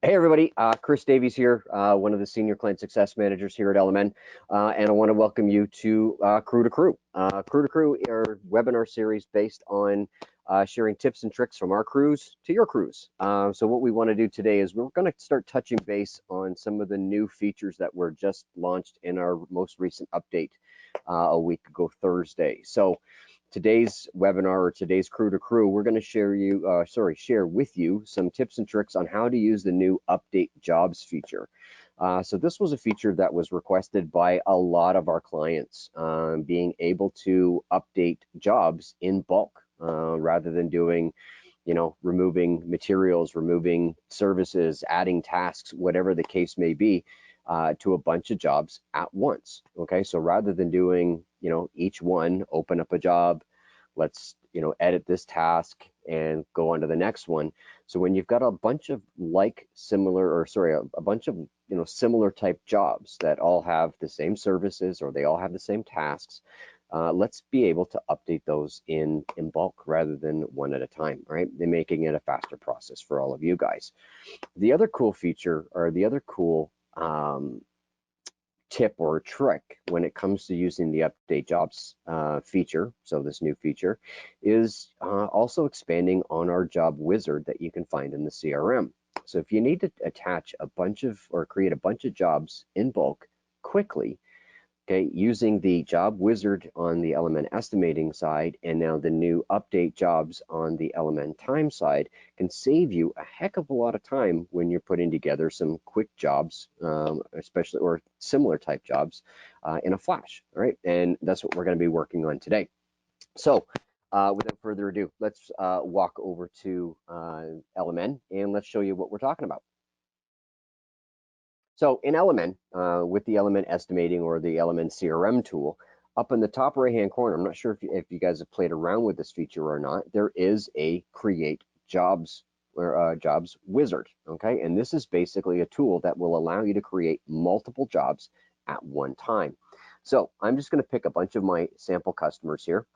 Hey everybody, Chris Davies here, one of the senior client success managers here at LMN, and I want to welcome you to Crew to Crew. Crew to Crew, our webinar series based on sharing tips and tricks from our crews to your crews. So what we want to do today is we're going to start touching base on some of the new features that were just launched in our most recent update a week ago Thursday. So today's webinar or today's Crew to Crew, we're going to share with you some tips and tricks on how to use the new update jobs feature. So this was a feature that was requested by a lot of our clients, being able to update jobs in bulk rather than doing, removing materials, removing services, adding tasks, whatever the case may be, to a bunch of jobs at once. Okay, so rather than doing, each one, open up a job, let's, edit this task and go on to the next one. So when you've got a bunch of a bunch of, similar type jobs that all have the same services or they all have the same tasks, let's be able to update those in bulk rather than one at a time, right? They're making it a faster process for all of you guys. The other cool feature or the other cool tip or trick when it comes to using the update jobs feature, so this new feature, is also expanding on our job wizard that you can find in the CRM. So if you need to attach a bunch of or create a bunch of jobs in bulk quickly, okay, using the job wizard on the LMN estimating side and now the new update jobs on the LMN time side can save you a heck of a lot of time when you're putting together some quick jobs, especially or similar type jobs in a flash, all right? And that's what we're going to be working on today. So without further ado, let's walk over to LMN and let's show you what we're talking about. So in LMN, with the LMN estimating or the LMN CRM tool, up in the top right-hand corner, I'm not sure if you guys have played around with this feature or not, there is a create jobs or jobs wizard, okay? And this is basically a tool that will allow you to create multiple jobs at one time. So I'm just gonna pick a bunch of my sample customers here,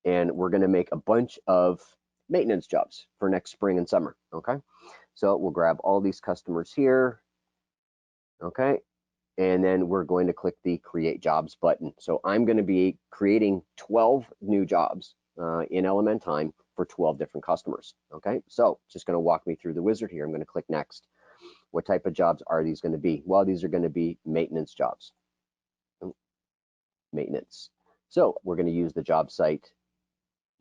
and we're gonna make a bunch of maintenance jobs for next spring and summer, okay? So we'll grab all these customers here, okay? And then we're going to click the create jobs button. So I'm going to be creating 12 new jobs in LMN Time for 12 different customers. Okay, so just going to walk me through the wizard here. I'm going to click next. What type of jobs are these going to be? Well, these are going to be maintenance jobs. Maintenance. So we're going to use the job site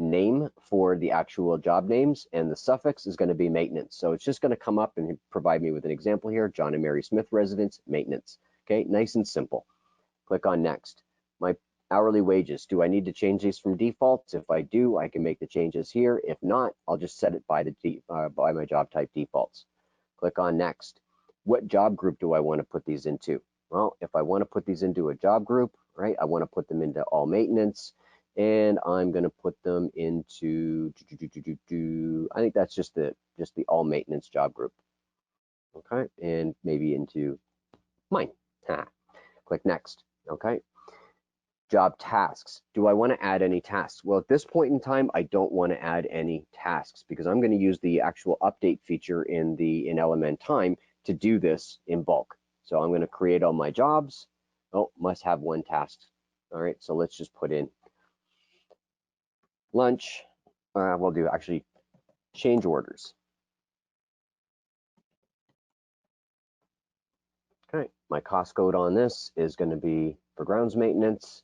name for the actual job names, and the suffix is going to be maintenance. So it's just going to come up and provide me with an example here. John and Mary Smith residence, maintenance. Okay, nice and simple. Click on next. My hourly wages, do I need to change these from defaults? If I do, I can make the changes here. If not, I'll just set it by by my job type defaults. Click on next. What job group do I want to put these into? Well, if I want to put these into a job group, right, I want to put them into all maintenance, and I'm going to put them into, I think that's just the all maintenance job group. Okay, and maybe into mine. Click next. Okay, job tasks. Do I want to add any tasks? Well, at this point in time, I don't want to add any tasks because I'm going to use the actual update feature in LMN Time to do this in bulk. So I'm going to create all my jobs. Oh, must have one task. All right, so let's just put in lunch. We'll do actually change orders. Okay, my cost code on this is going to be for grounds maintenance,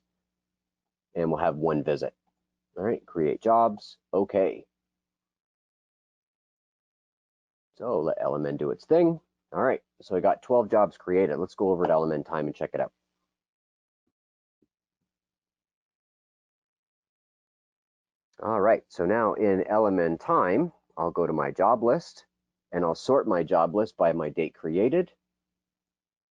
and we'll have one visit. All right, create jobs. Okay. So let LMN do its thing. All right, so I got 12 jobs created. Let's go over to LMN Time and check it out. All right, so now in LMN Time, I'll go to my job list and I'll sort my job list by my date created.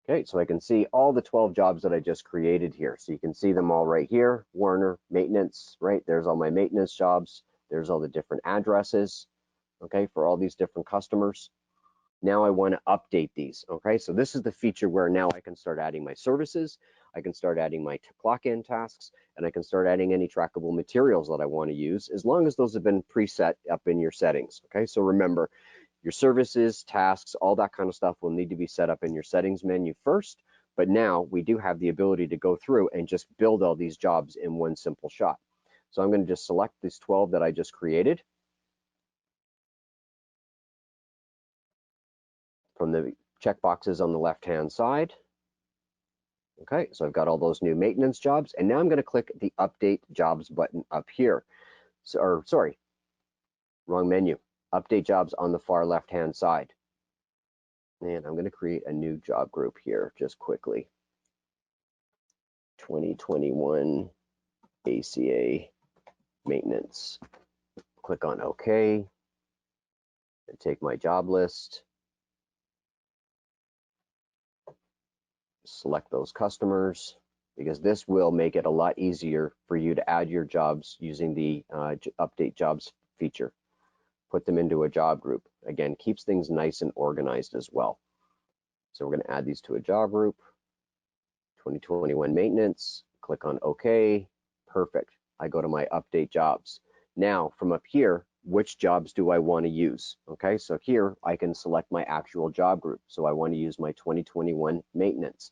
Okay, so I can see all the 12 jobs that I just created here. So you can see them all right here. Warner, maintenance, right? There's all my maintenance jobs. There's all the different addresses, okay, for all these different customers. Now I want to update these. Okay, so this is the feature where now I can start adding my services, I can start adding my clock in tasks, and I can start adding any trackable materials that I want to use as long as those have been preset up in your settings. Okay, so remember, Your services, tasks, all that kind of stuff will need to be set up in your settings menu first. But now we do have the ability to go through and just build all these jobs in one simple shot. So I'm going to just select these 12 that I just created from the checkboxes on the left-hand side. Okay, so I've got all those new maintenance jobs, and now I'm going to click the Update Jobs button up here. So, or sorry, wrong menu. Update Jobs on the far left-hand side. And I'm going to create a new job group here just quickly. 2021 ACA maintenance. Click on OK and take my job list. Select those customers, because this will make it a lot easier for you to add your jobs using the Update Jobs feature. Put them into a job group. Again, keeps things nice and organized as well. So we're going to add these to a job group. 2021 maintenance. Click on OK. Perfect. I go to my Update Jobs. Now, from up here, which jobs do I want to use? Okay, so here I can select my actual job group. So I want to use my 2021 maintenance.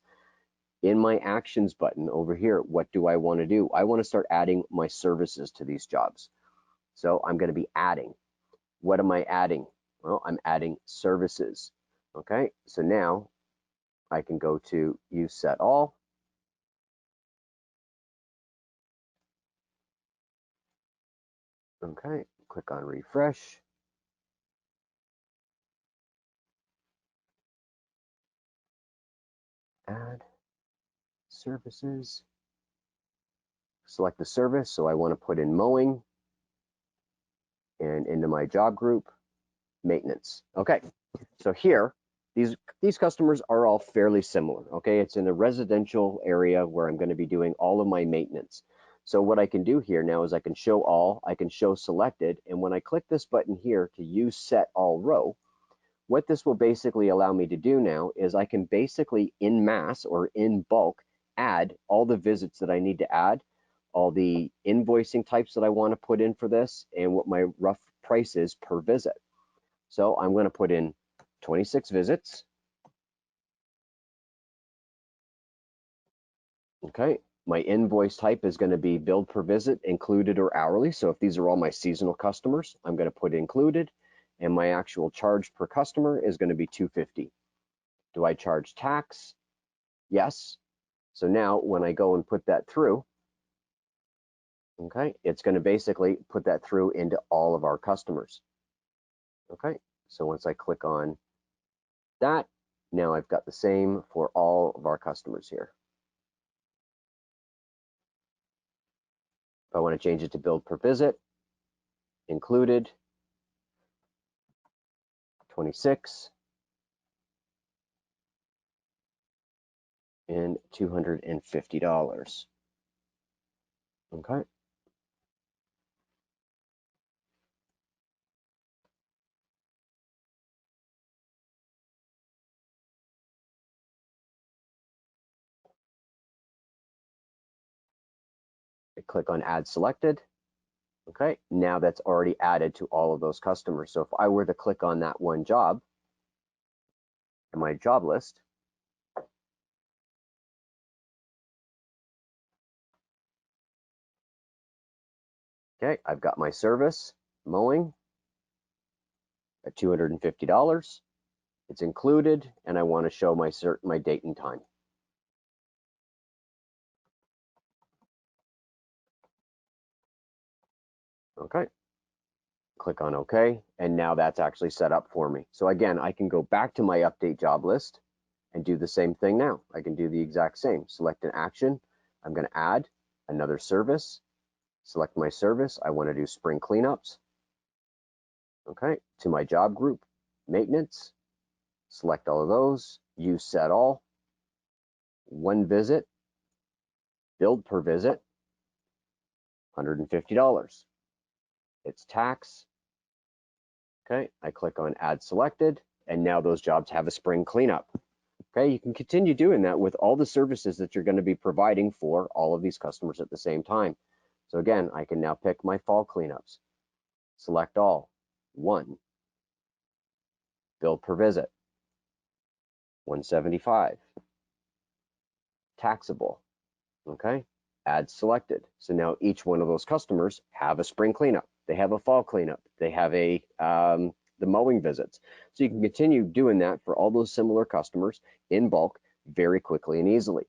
In my actions button over here, what do I want to do? I want to start adding my services to these jobs. So I'm going to be adding. What am I adding? Well, I'm adding services. Okay, so now I can go to Use Set All. Okay, click on Refresh. Add services. Select the service. So I want to put in mowing, and into my job group, maintenance. Okay, so here, these customers are all fairly similar. Okay, it's in a residential area where I'm going to be doing all of my maintenance. So what I can do here now is I can show all, I can show selected, and when I click this button here to use set all row, what this will basically allow me to do now is I can basically in mass or in bulk add all the visits that I need to add, all the invoicing types that I want to put in for this, and what my rough price is per visit. So I'm going to put in 26 visits. Okay, my invoice type is going to be billed per visit, included or hourly. So if these are all my seasonal customers, I'm going to put included, and my actual charge per customer is going to be $250. Do I charge tax? Yes. So now when I go and put that through, okay, it's going to basically put that through into all of our customers. Okay, so once I click on that, now I've got the same for all of our customers here. If I want to change it to billed per visit, included, 26, and $250. Okay. I click on add selected. Okay, now that's already added to all of those customers. So if I were to click on that one job in my job list, okay, I've got my service, mowing, at $250. It's included, and I want to show my date and time. Okay, click on OK, and now that's actually set up for me. So again, I can go back to my update job list and do the same thing now. I can do the exact same. Select an action. I'm going to add another service. Select my service. I want to do spring cleanups. Okay, to my job group, maintenance. Select all of those. Use set all. One visit. Billed per visit. $150. It's tax. Okay, I click on add selected, and now those jobs have a spring cleanup. Okay, you can continue doing that with all the services that you're going to be providing for all of these customers at the same time. So again, I can now pick my fall cleanups. Select all. One. Bill per visit, 175. Taxable, okay? Add selected. So now each one of those customers have a spring cleanup. They have a fall cleanup. They have the mowing visits. So you can continue doing that for all those similar customers in bulk very quickly and easily.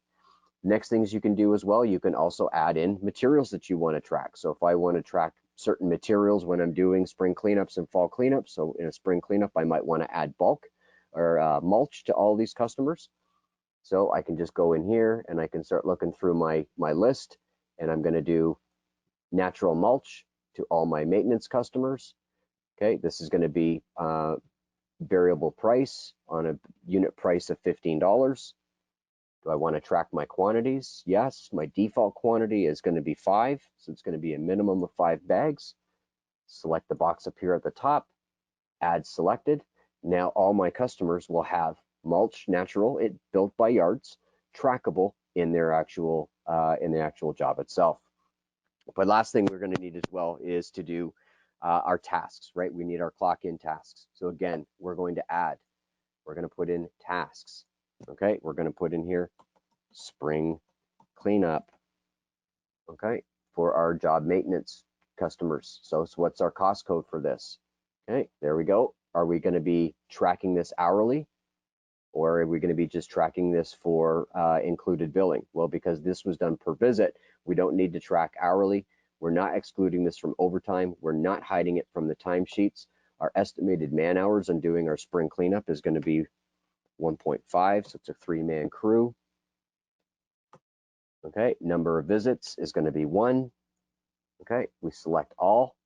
Next things you can do as well, you can also add in materials that you want to track. So if I want to track certain materials when I'm doing spring cleanups and fall cleanups, so in a spring cleanup, I might want to add bulk or mulch to all these customers. So I can just go in here and I can start looking through my list, and I'm going to do natural mulch to all my maintenance customers. Okay, this is going to be variable price on a unit price of $15. Do I want to track my quantities? Yes, my default quantity is going to be 5, so it's going to be a minimum of 5 bags. Select the box up here at the top, add selected. Now all my customers will have mulch natural, built by yards, trackable in their actual job itself. But last thing we're going to need as well is to do our tasks, right? We need our clock in tasks. So again, we're going to put in tasks. Okay, we're going to put in here spring cleanup, okay, for our job maintenance customers. So what's our cost code for this? Okay, there we go. Are we going to be tracking this hourly, or are we going to be just tracking this for included billing? Well, because this was done per visit, we don't need to track hourly. We're not excluding this from overtime. We're not hiding it from the timesheets. Our estimated man hours on doing our spring cleanup is going to be 1.5, so it's a 3-man crew. Okay, number of visits is going to be 1. Okay, we select all,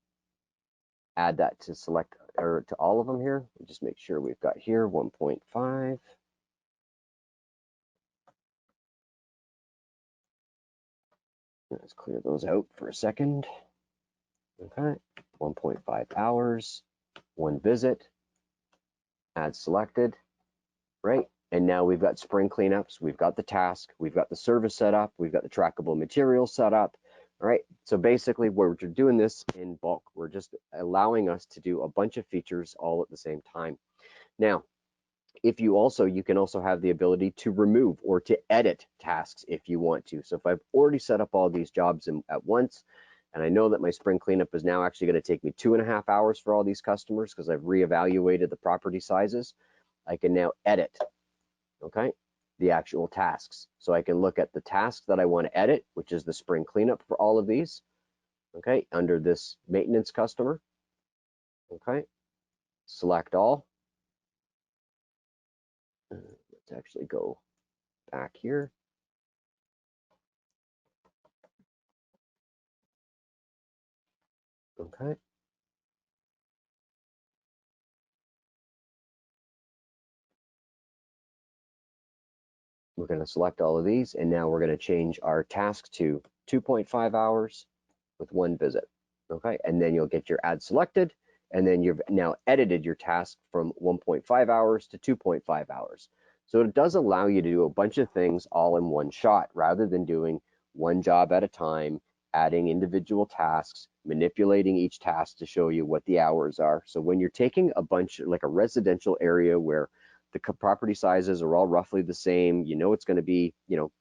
add that to select or to all of them here. We'll just make sure we've got here 1.5. Let's clear those out for a second. Okay, 1.5 hours, 1 visit, add selected, right? And now we've got spring cleanups, we've got the task, we've got the service set up, we've got the trackable materials set up. All right, so basically we're doing this in bulk. We're just allowing us to do a bunch of features all at the same time. Now, if you can also have the ability to remove or to edit tasks if you want to. So if I've already set up all these jobs at once, and I know that my spring cleanup is now actually going to take me 2.5 hours for all these customers because I've reevaluated the property sizes, I can now edit, okay, the actual tasks. So I can look at the task that I want to edit, which is the spring cleanup for all of these, okay, under this maintenance customer, okay, select all. Let's actually go back here. Okay. We're going to select all of these, and now we're going to change our task to 2.5 hours with 1 visit. Okay, and then you'll get your add selected, and then you've now edited your task from 1.5 hours to 2.5 hours. So it does allow you to do a bunch of things all in one shot rather than doing one job at a time, adding individual tasks, manipulating each task to show you what the hours are. So when you're taking a bunch, like a residential area where the property sizes are all roughly the same, you know it's going to be,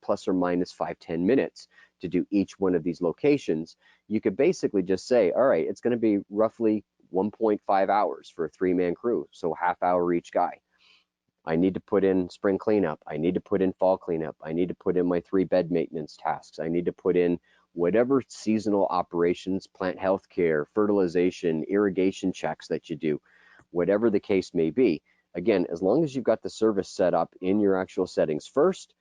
plus or minus 5-10 minutes to do each one of these locations, you could basically just say, all right, it's going to be roughly 1.5 hours for a 3-man crew, so half hour each guy. I need to put in spring cleanup. I need to put in fall cleanup. I need to put in my 3-bed maintenance tasks. I need to put in whatever seasonal operations, plant health care, fertilization, irrigation checks that you do, whatever the case may be. Again, as long as you've got the service set up in your actual settings first,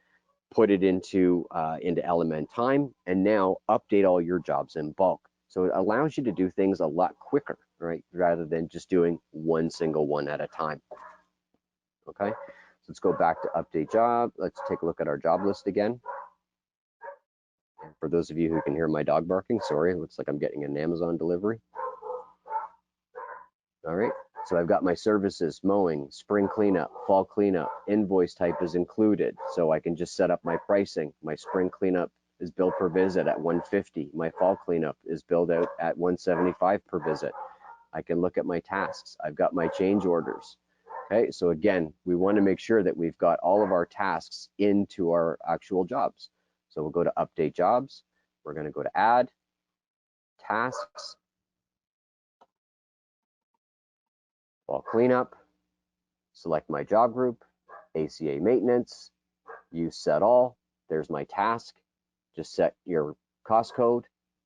put it into LMN Time, and now update all your jobs in bulk. So it allows you to do things a lot quicker, right? Rather than just doing one single one at a time. Okay, so let's go back to update job. Let's take a look at our job list again. And for those of you who can hear my dog barking, sorry, it looks like I'm getting an Amazon delivery. All right, so I've got my services, mowing, spring cleanup, fall cleanup, invoice type is included. So I can just set up my pricing. My spring cleanup is billed per visit at $150. My fall cleanup is billed out at $175 per visit. I can look at my tasks. I've got my change orders. Okay, so again, we want to make sure that we've got all of our tasks into our actual jobs. So we'll go to update jobs. We're going to go to add tasks, fall cleanup, select my job group, ACA maintenance, use set all. There's my task. Just set your cost code,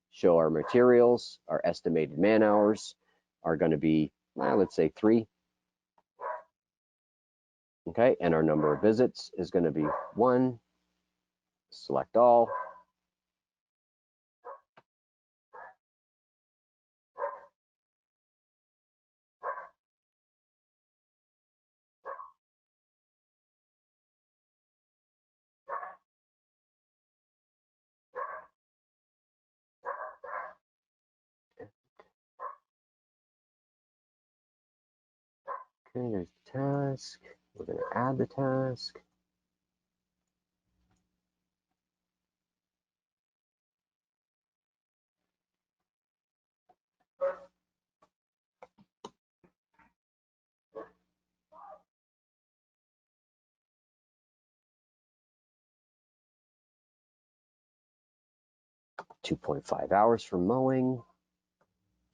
show our materials, our estimated man hours are going to be, let's say 3. Okay, and our number of visits is going to be 1. Select all. Okay, there's the task. We're going to add the task. $2.5 hours for mowing,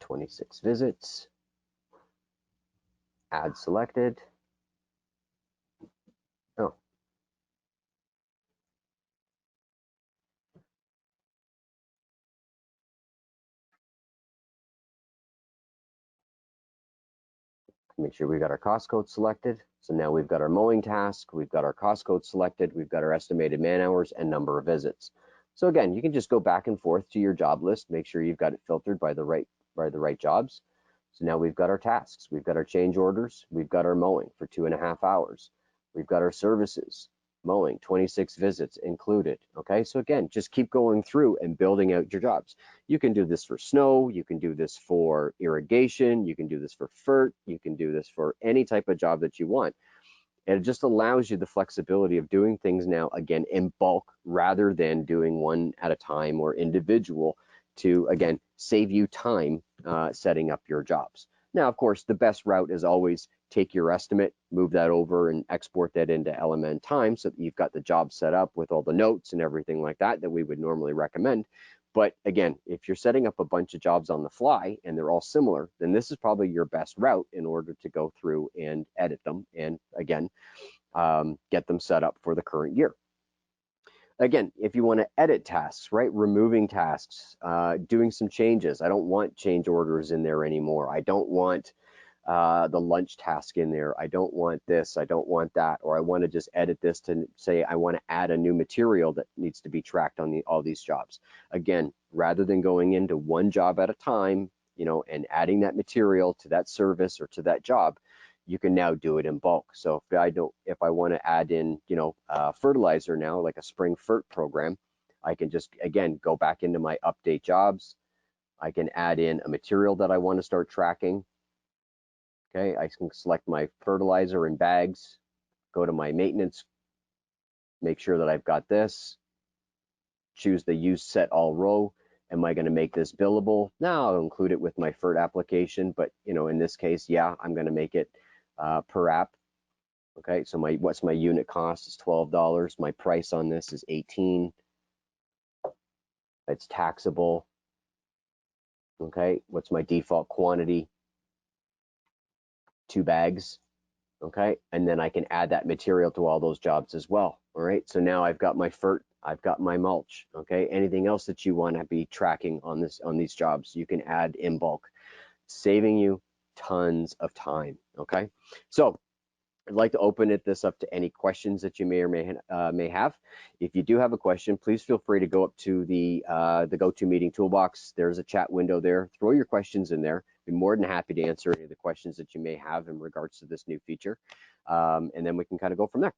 26 visits, add selected. Oh, make sure we got our cost code selected. So now we've got our mowing task, we've got our cost code selected, we've got our estimated man hours and number of visits. So again, you can just go back and forth to your job list, make sure you've got it filtered by the right jobs. So now we've got our tasks, we've got our change orders, we've got our mowing for 2.5 hours. We've got our services, mowing, 26 visits included. Okay, so again, just keep going through and building out your jobs. You can do this for snow, you can do this for irrigation, you can do this for FERT, you can do this for any type of job that you want. And it just allows you the flexibility of doing things now, again, in bulk rather than doing one at a time or individual to, again, save you time setting up your jobs. Now, of course, the best route is always take your estimate, move that over and export that into LMN Time so that you've got the job set up with all the notes and everything like that we would normally recommend. But again, if you're setting up a bunch of jobs on the fly and they're all similar, then this is probably your best route in order to go through and edit them and, again, get them set up for the current year. Again, if you want to edit tasks, right, removing tasks, doing some changes. I don't want change orders in there anymore. I don't want the lunch task in there. I don't want this, I don't want that, or I want to just edit this to say I want to add a new material that needs to be tracked on all these jobs. Again, rather than going into one job at a time, and adding that material to that service or to that job, you can now do it in bulk. So if I want to add in, fertilizer now, like a spring FERT program, I can just, again, go back into my update jobs. I can add in a material that I want to start tracking. Okay, I can select my fertilizer and bags, go to my maintenance, make sure that I've got this, choose the use set all row. Am I going to make this billable? Now I'll include it with my FERT application, but in this case, yeah, I'm going to make it per app. Okay, so what's my unit cost is $12. My price on this is $18. It's taxable. Okay, what's my default quantity? 2 bags. Okay, and then I can add that material to all those jobs as well. All right, so now I've got my FERT, I've got my mulch. Okay, anything else that you want to be tracking on these jobs, you can add in bulk, saving you tons of time. Okay, so I'd like to open this up to any questions that you may or may have. If you do have a question, please feel free to go up to the GoToMeeting toolbox. There's a chat window there. Throw your questions in there. Be more than happy to answer any of the questions that you may have in regards to this new feature, and then we can kind of go from there.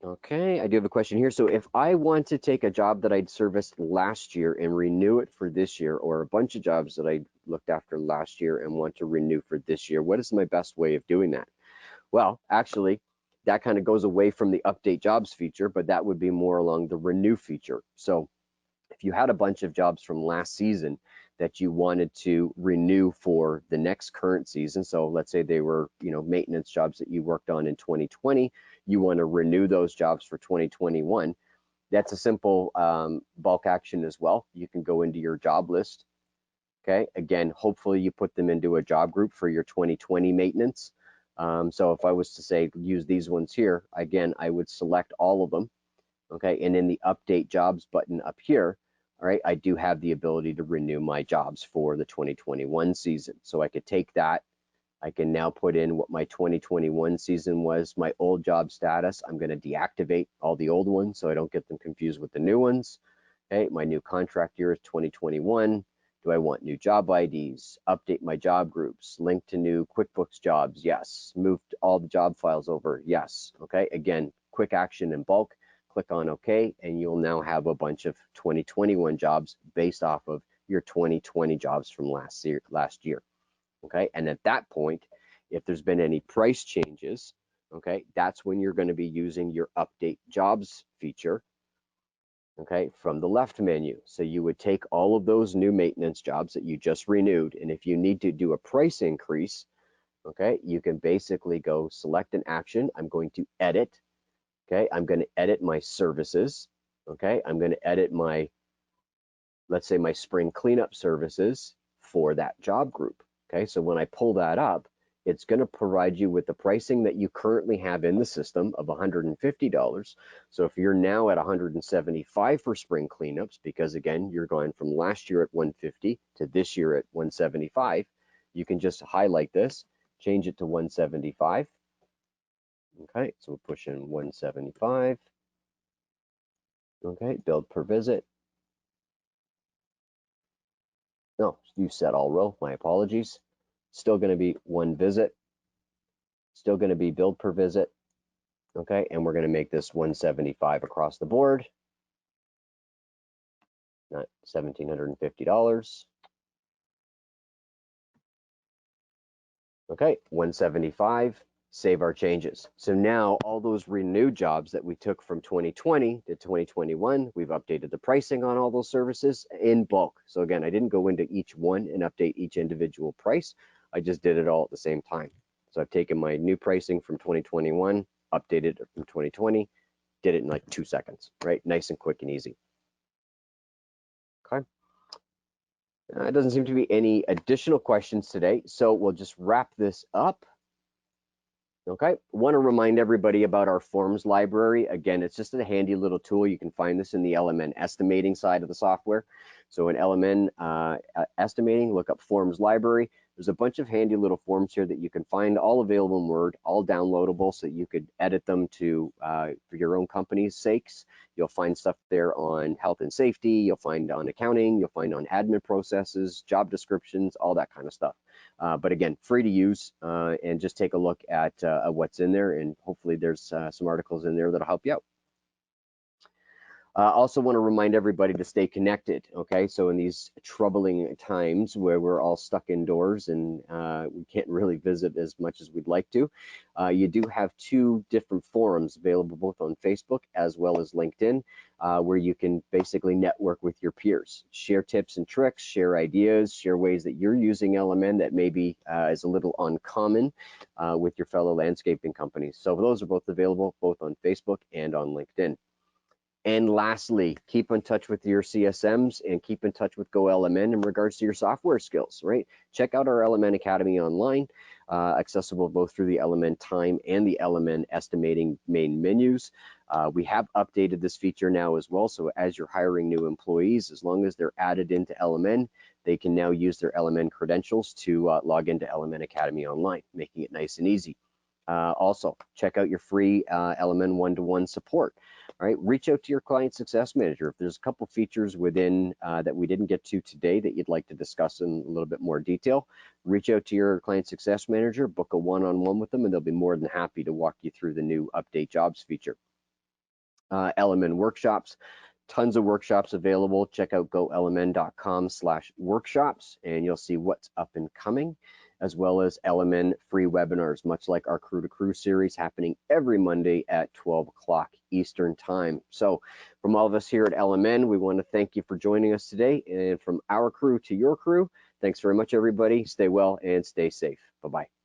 Okay, I do have a question here. So if I want to take a job that I'd serviced last year and renew it for this year, or a bunch of jobs that I looked after last year and want to renew for this year, what is my best way of doing that? Well, actually, that kind of goes away from the update jobs feature, but that would be more along the renew feature. So if you had a bunch of jobs from last season that you wanted to renew for the next current season, so let's say they were, maintenance jobs that you worked on in 2020, you want to renew those jobs for 2021. That's a simple bulk action as well. You can go into your job list. Okay, again, hopefully you put them into a job group for your 2020 maintenance. So if I was to say use these ones here, again, I would select all of them. Okay, and in the update jobs button up here, all right, I do have the ability to renew my jobs for the 2021 season. So I could take that. I can now put in what my 2021 season was, my old job status. I'm going to deactivate all the old ones so I don't get them confused with the new ones. Okay, my new contract year is 2021. Do I want new job IDs? Update my job groups, link to new QuickBooks jobs? Yes. Move all the job files over? Yes. Okay, again, quick action in bulk. Click on OK, and you'll now have a bunch of 2021 jobs based off of your 2020 jobs from last year. Okay, and at that point, if there's been any price changes, okay, that's when you're going to be using your update jobs feature, okay, from the left menu. So you would take all of those new maintenance jobs that you just renewed, and if you need to do a price increase, okay, you can basically go select an action. I'm going to edit. Okay, I'm going to edit my services. Okay, I'm going to edit my, let's say, my spring cleanup services for that job group. Okay, so when I pull that up, it's going to provide you with the pricing that you currently have in the system of $150. So if you're now at $175 for spring cleanups, because again, you're going from last year at $150 to this year at $175, you can just highlight this, change it to $175. Okay, so we'll push in $175. Okay, billed per visit. No, you set all row, my apologies. Still going to be one visit, still going to be billed per visit. Okay, and we're going to make this 175 across the board, not $1,750. Okay, 175, save our changes. So now all those renewed jobs that we took from 2020 to 2021, we've updated the pricing on all those services in bulk. So again, I didn't go into each one and update each individual price. I just did it all at the same time. So I've taken my new pricing from 2021, updated it from 2020, did it in like 2 seconds, right? Nice and quick and easy. Okay. It doesn't seem to be any additional questions today, so we'll just wrap this up. Okay, want to remind everybody about our forms library. Again, it's just a handy little tool. You can find this in the LMN estimating side of the software. So in LMN estimating, look up forms library. There's a bunch of handy little forms here that you can find, all available in Word, all downloadable, so you could edit them to for your own company's sakes. You'll find stuff there on health and safety. You'll find on accounting. You'll find on admin processes, job descriptions, all that kind of stuff. But again, free to use, and just take a look at what's in there, and hopefully there's some articles in there that'll help you out. Also want to remind everybody to stay connected, okay? So in these troubling times where we're all stuck indoors and we can't really visit as much as we'd like to, you do have 2 different forums available both on Facebook as well as LinkedIn, where you can basically network with your peers, share tips and tricks, share ideas, share ways that you're using LMN that maybe is a little uncommon with your fellow landscaping companies. So those are both available both on Facebook and on LinkedIn. And lastly, keep in touch with your CSMs and keep in touch with GoLMN in regards to your software skills, right? Check out our LMN Academy online, accessible both through the LMN Time and the LMN Estimating main menus. We have updated this feature now as well, so as you're hiring new employees, as long as they're added into LMN, they can now use their LMN credentials to log into LMN Academy online, making it nice and easy. Also, check out your free LMN one-to-one support. All right, reach out to your client success manager. If there's a couple features within that we didn't get to today that you'd like to discuss in a little bit more detail, reach out to your client success manager, book a one-on-one with them, and they'll be more than happy to walk you through the new update jobs feature. LMN workshops, tons of workshops available. Check out golmn.com/workshops, and you'll see what's up and coming. as well as LMN free webinars, much like our Crew to Crew series happening every Monday at 12 o'clock Eastern Time. So from all of us here at LMN, we want to thank you for joining us today. And from our crew to your crew, thanks very much, everybody. Stay well and stay safe. Bye-bye.